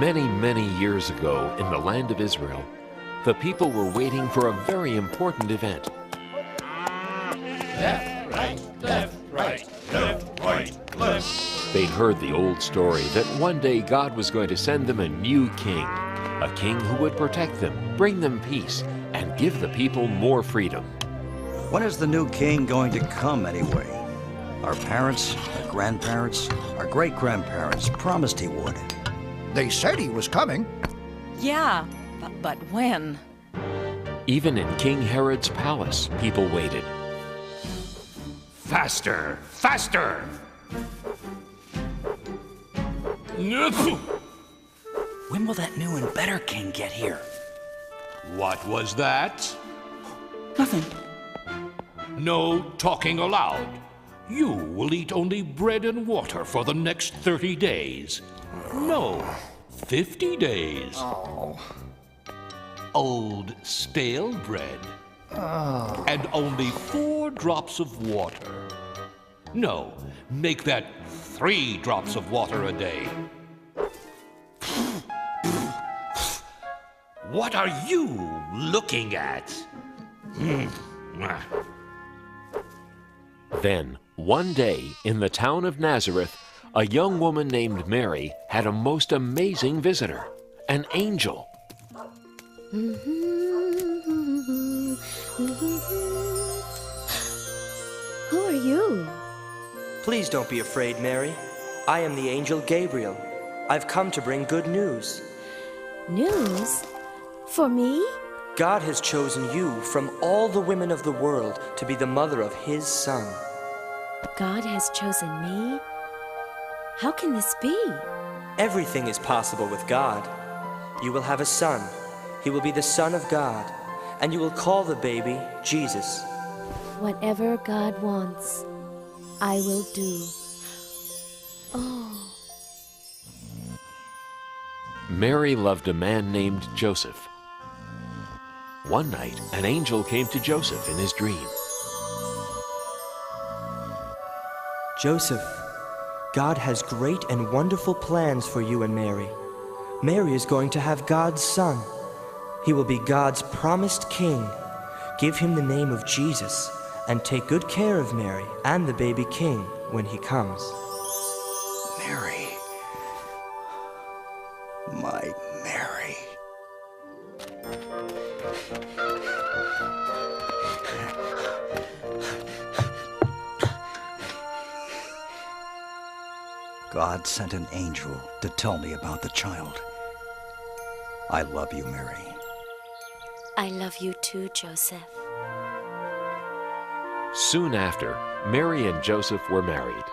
Many, many years ago, in the land of Israel, the people were waiting for a very important event. Left, right, left, right, left, right, left. They'd heard the old story that one day God was going to send them a new king, a king who would protect them, bring them peace, and give the people more freedom. When is the new king going to come anyway? Our parents, our grandparents, our great-grandparents promised he would. They said he was coming. Yeah, but when? Even in King Herod's palace, people waited. Faster, faster! When will that new and better king get here? What was that? Nothing. No talking aloud. You will eat only bread and water for the next 30 days. No, 50 days. Old stale bread. And only 4 drops of water. No, make that 3 drops of water a day. What are you looking at? Then, one day, in the town of Nazareth, a young woman named Mary had a most amazing visitor, an angel. Who are you? Please don't be afraid, Mary. I am the angel Gabriel. I've come to bring good news. News? For me? God has chosen you from all the women of the world to be the mother of his son. God has chosen me? How can this be? Everything is possible with God. You will have a son. He will be the Son of God, and you will call the baby Jesus. Whatever God wants, I will do. Oh. Mary loved a man named Joseph. One night, an angel came to Joseph in his dream. Joseph, God has great and wonderful plans for you and Mary. Mary is going to have God's son. He will be God's promised king. Give him the name of Jesus, and take good care of Mary and the baby king when he comes. Mary. My Mary. God sent an angel to tell me about the child. I love you, Mary. I love you too, Joseph. Soon after, Mary and Joseph were married.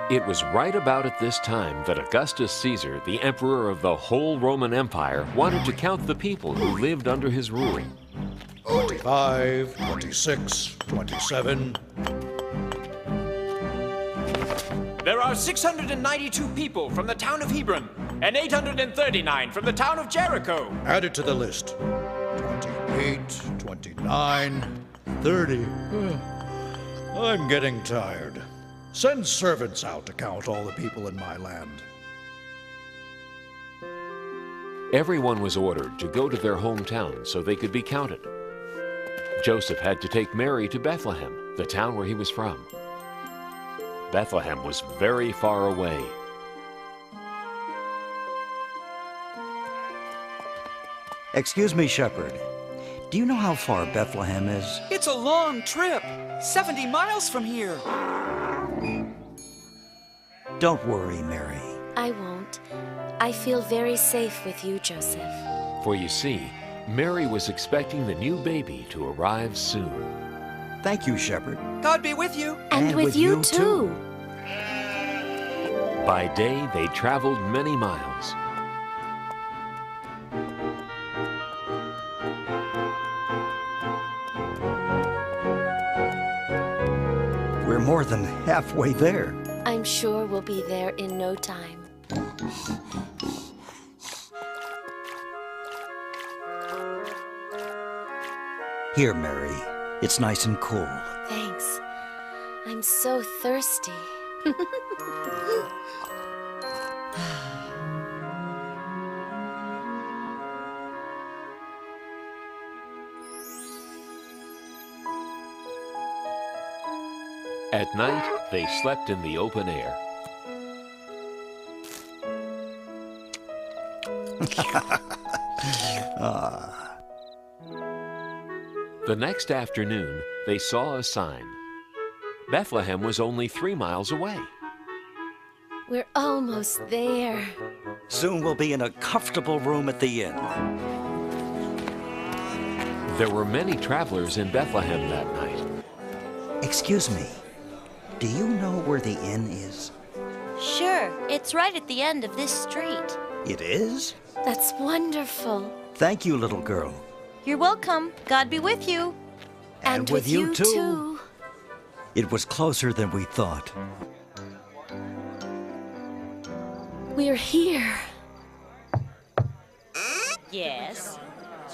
It was right about at this time that Augustus Caesar, the emperor of the whole Roman Empire, wanted to count the people who lived under his rule. 25, 26, 27. There are 692 people from the town of Hebron, and 839 from the town of Jericho. Add it to the list. 28, 29, 30. I'm getting tired. Send servants out to count all the people in my land. Everyone was ordered to go to their hometown so they could be counted. Joseph had to take Mary to Bethlehem, the town where he was from. Bethlehem was very far away. Excuse me, shepherd. Do you know how far Bethlehem is? It's a long trip. 70 miles from here. Don't worry, Mary. I won't. I feel very safe with you, Joseph. For you see, Mary was expecting the new baby to arrive soon. Thank you, shepherd. God be with you. And with you too. By day, they traveled many miles. We're more than halfway there. I'm sure we'll be there in no time. Here, Mary. It's nice and cool. Thanks. I'm so thirsty. At night, they slept in the open air. The next afternoon, they saw a sign. Bethlehem was only 3 miles away. We're almost there. Soon we'll be in a comfortable room at the inn. There were many travelers in Bethlehem that night. Excuse me, do you know where the inn is? Sure, it's right at the end of this street. It is? That's wonderful. Thank you, little girl. You're welcome. God be with you. And with you too. It was closer than we thought. We're here. Yes.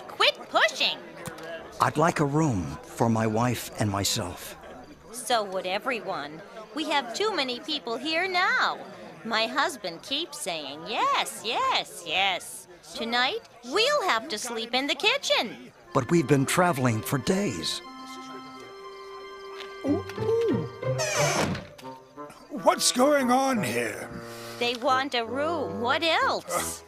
Quit pushing. I'd like a room for my wife and myself. So would everyone. We have too many people here now. My husband keeps saying yes, yes, yes. Tonight, we'll have to sleep in the kitchen. But we've been traveling for days. What's going on here? They want a room. What else?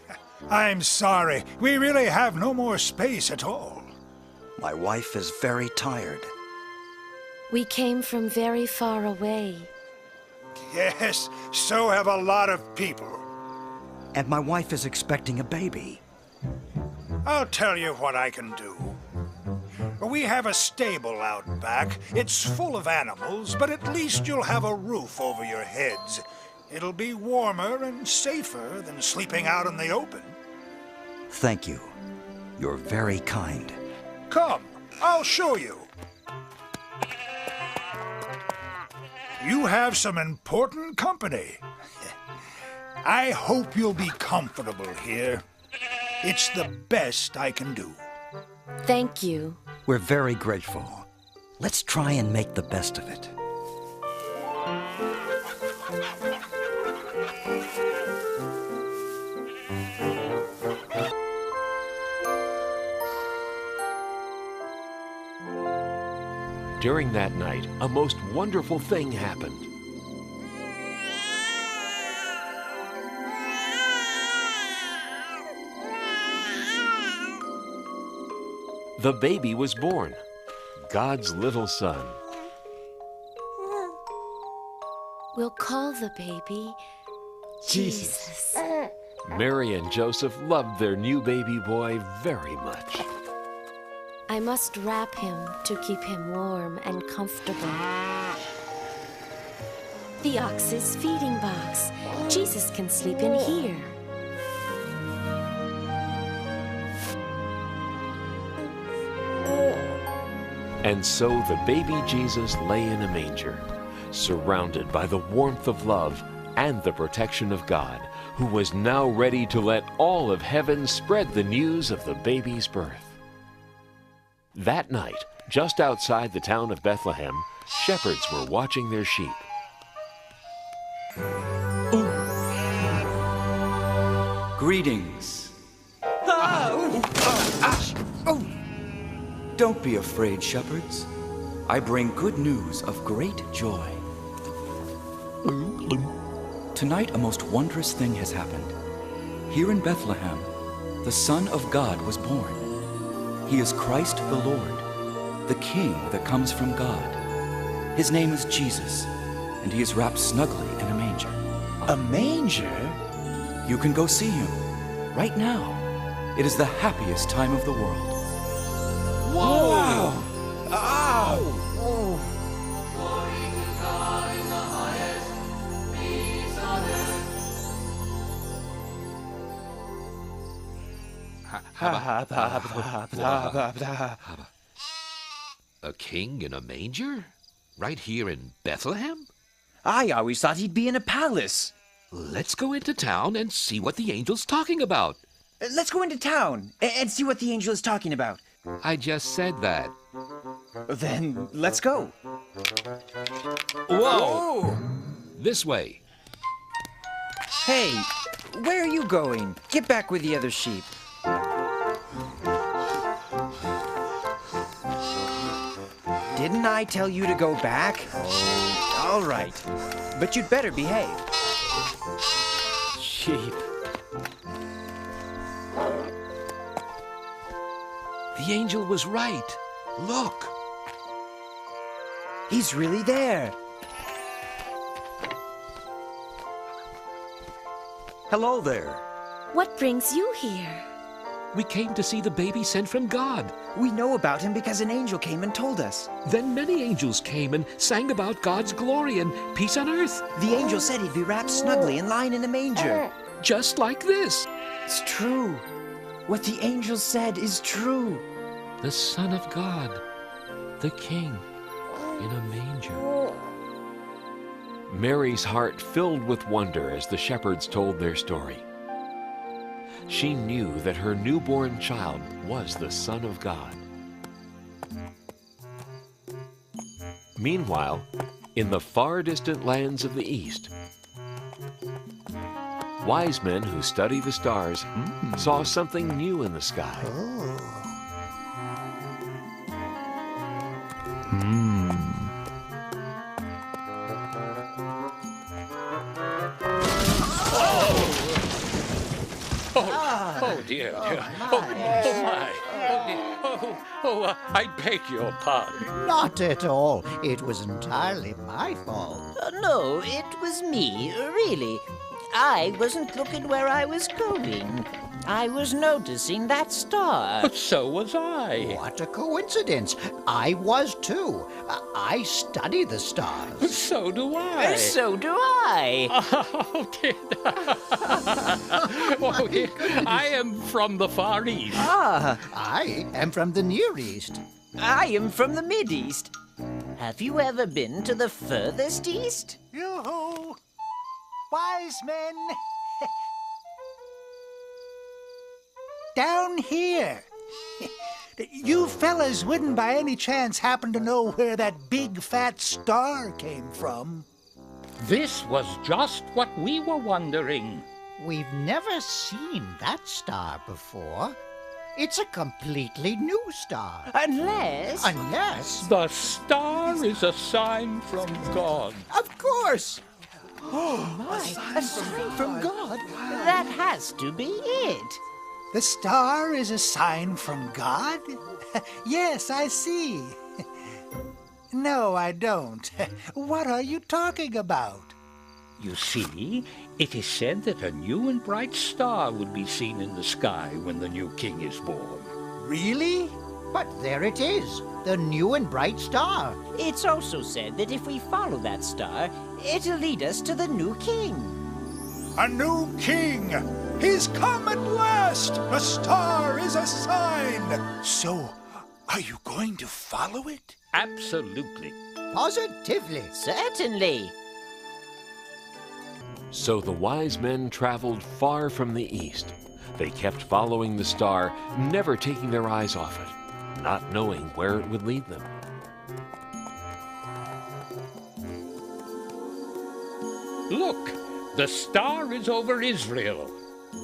I'm sorry. We really have no more space at all. My wife is very tired. We came from very far away. Yes, so have a lot of people. And my wife is expecting a baby. I'll tell you what I can do. We have a stable out back. It's full of animals, but at least you'll have a roof over your heads. It'll be warmer and safer than sleeping out in the open. Thank you. You're very kind. Come, I'll show you. You have some important company. I hope you'll be comfortable here. It's the best I can do. Thank you. We're very grateful. Let's try and make the best of it. During that night, a most wonderful thing happened. The baby was born, God's little son. We'll call the baby Jesus. Mary and Joseph loved their new baby boy very much. I must wrap him to keep him warm and comfortable. The ox's feeding box. Jesus can sleep in here. And so the baby Jesus lay in a manger, surrounded by the warmth of love and the protection of God, who was now ready to let all of heaven spread the news of the baby's birth. That night, just outside the town of Bethlehem, shepherds were watching their sheep. Greetings. Don't be afraid, shepherds. I bring good news of great joy. Tonight, a most wondrous thing has happened. Here in Bethlehem, the Son of God was born. He is Christ the Lord, the King that comes from God. His name is Jesus, and he is wrapped snugly in a manger. A manger? You can go see him right now. It is the happiest time of the world. Whoa! Wow. Ow! A king in a manger? Right here in Bethlehem? I always thought he'd be in a palace. Let's go into town and see what the angel's talking about. Let's go into town and see what the angel is talking about. I just said that. Then let's go. Whoa! This way. Hey, where are you going? Get back with the other sheep. Didn't I tell you to go back? All right. But you'd better behave. Sheep. The angel was right. Look. He's really there. Hello there. What brings you here? We came to see the baby sent from God. We know about him because an angel came and told us. Then many angels came and sang about God's glory and peace on earth. The angel said he'd be wrapped snugly and lying in a manger. Just like this. It's true. What the angel said is true. The Son of God, the King, in a manger. Mary's heart filled with wonder as the shepherds told their story. She knew that her newborn child was the Son of God. Meanwhile, in the far distant lands of the East, wise men who study the stars saw something new in the sky. Oh dear, dear. Oh my. Oh, dear. I beg your pardon. Not at all. It was entirely my fault. No, it was me, really. I wasn't looking where I was going. I was noticing that star. So was I. What a coincidence. I was too. I study the stars. So do I. So do I. Oh dear. Oh dear. I am from the Far East. I am from the Near East. I am from the Mid-East. Have you ever been to the furthest east? Yoo-hoo! Wise men! Down here! You fellas wouldn't by any chance happen to know where that big fat star came from? This was just what we were wondering. We've never seen that star before. It's a completely new star. Unless... The star is a sign from God. Of course! Oh my, a sign from God? That has to be it. The star is a sign from God? Yes, I see. No, I don't. What are you talking about? You see, it is said that a new and bright star would be seen in the sky when the new king is born. Really? But there it is, the new and bright star. It's also said that if we follow that star, it'll lead us to the new king. A new king! He's come at last! The star is a sign! So, are you going to follow it? Absolutely. Positively. Certainly. So the wise men traveled far from the east. They kept following the star, never taking their eyes off it, not knowing where it would lead them. Look, the star is over Israel.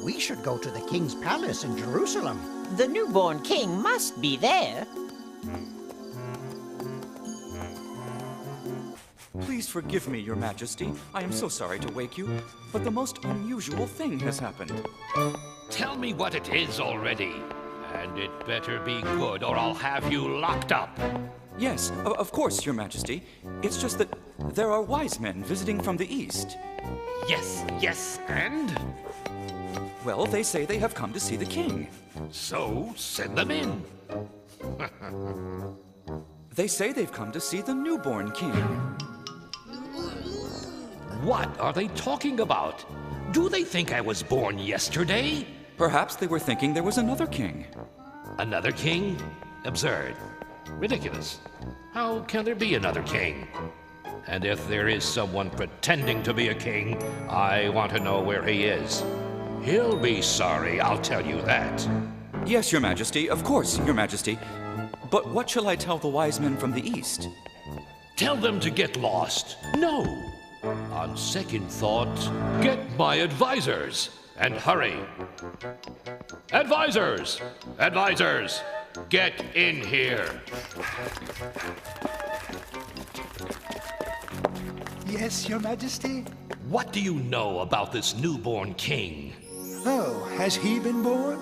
We should go to the king's palace in Jerusalem. The newborn king must be there. Please forgive me, Your Majesty. I am so sorry to wake you, but the most unusual thing has happened. Tell me what it is already. And it better be good, or I'll have you locked up. Yes, of course, Your Majesty. It's just that there are wise men visiting from the east. Yes, and? Well, they say they have come to see the king. So, send them in. They say they've come to see the newborn king. What are they talking about? Do they think I was born yesterday? Perhaps they were thinking there was another king. Another king? Absurd. Ridiculous. How can there be another king? And if there is someone pretending to be a king, I want to know where he is. He'll be sorry, I'll tell you that. Yes, Your Majesty, of course, Your Majesty. But what shall I tell the wise men from the east? Tell them to get lost. No. On second thought, get my advisors. And hurry. Advisors! Advisors! Get in here. Yes, Your Majesty? What do you know about this newborn king? Oh, has he been born?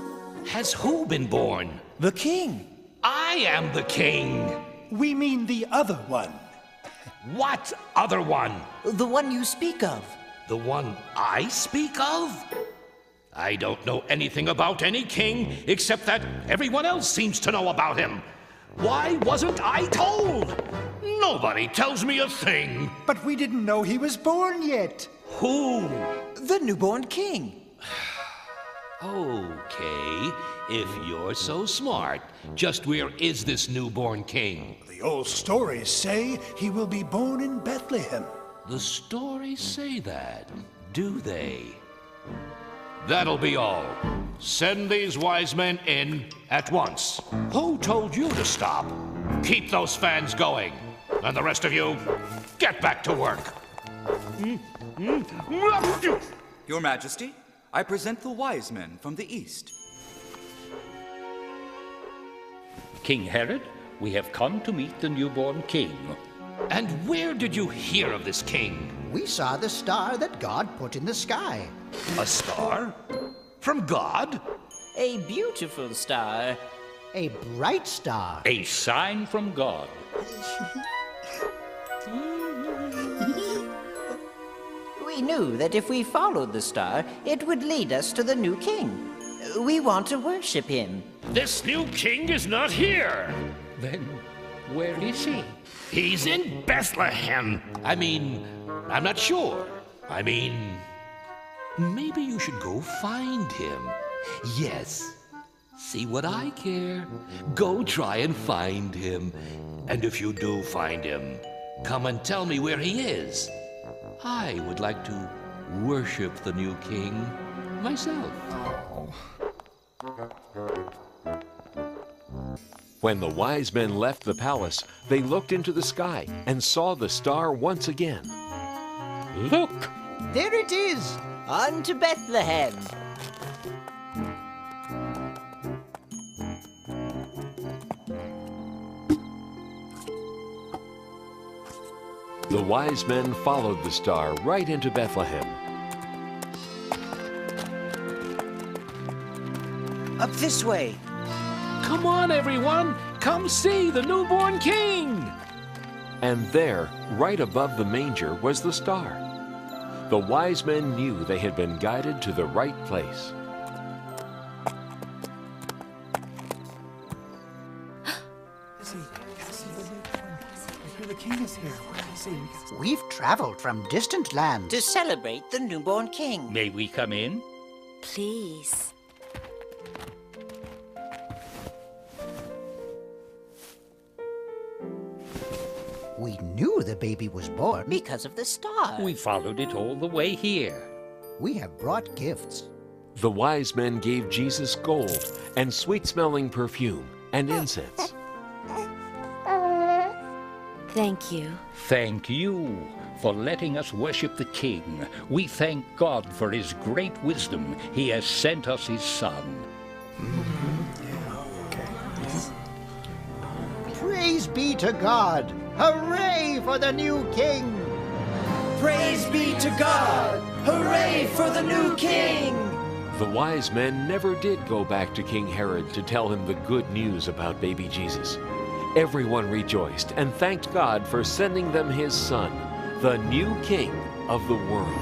Has who been born? The king. I am the king. We mean the other one. What other one? The one you speak of. The one I speak of? I don't know anything about any king except that everyone else seems to know about him. Why wasn't I told? Nobody tells me a thing. But we didn't know he was born yet. Who? The newborn king. Okay, if you're so smart, just where is this newborn king? The old stories say he will be born in Bethlehem. The stories say that, do they? That'll be all. Send these wise men in at once. Who told you to stop? Keep those fans going. And the rest of you, get back to work. Your Majesty, I present the wise men from the east. King Herod, we have come to meet the newborn king. And where did you hear of this king? We saw the star that God put in the sky. A star? From God? A beautiful star. A bright star. A sign from God. We knew that if we followed the star, it would lead us to the new king. We want to worship him. This new king is not here. Then, where is he? He's in Bethlehem. I'm not sure. Maybe you should go find him. Yes. See what I care. Go try and find him. And if you do find him, come and tell me where he is. I would like to worship the new king myself. When the wise men left the palace, they looked into the sky and saw the star once again. Look! There it is! On to Bethlehem. The wise men followed the star right into Bethlehem. Up this way. Come on, everyone! Come see the newborn king! And there, right above the manger, was the star. The wise men knew they had been guided to the right place. The king is here. We've traveled from distant lands to celebrate the newborn king. May we come in? Please. We knew the baby was born because of the star. We followed it all the way here. We have brought gifts. The wise men gave Jesus gold and sweet-smelling perfume and incense. Thank you. Thank you for letting us worship the King. We thank God for his great wisdom. He has sent us his Son. Praise be to God! Hooray for the new king! Praise be to God! Hooray for the new king! The wise men never did go back to King Herod to tell him the good news about baby Jesus. Everyone rejoiced and thanked God for sending them his son, the new king of the world.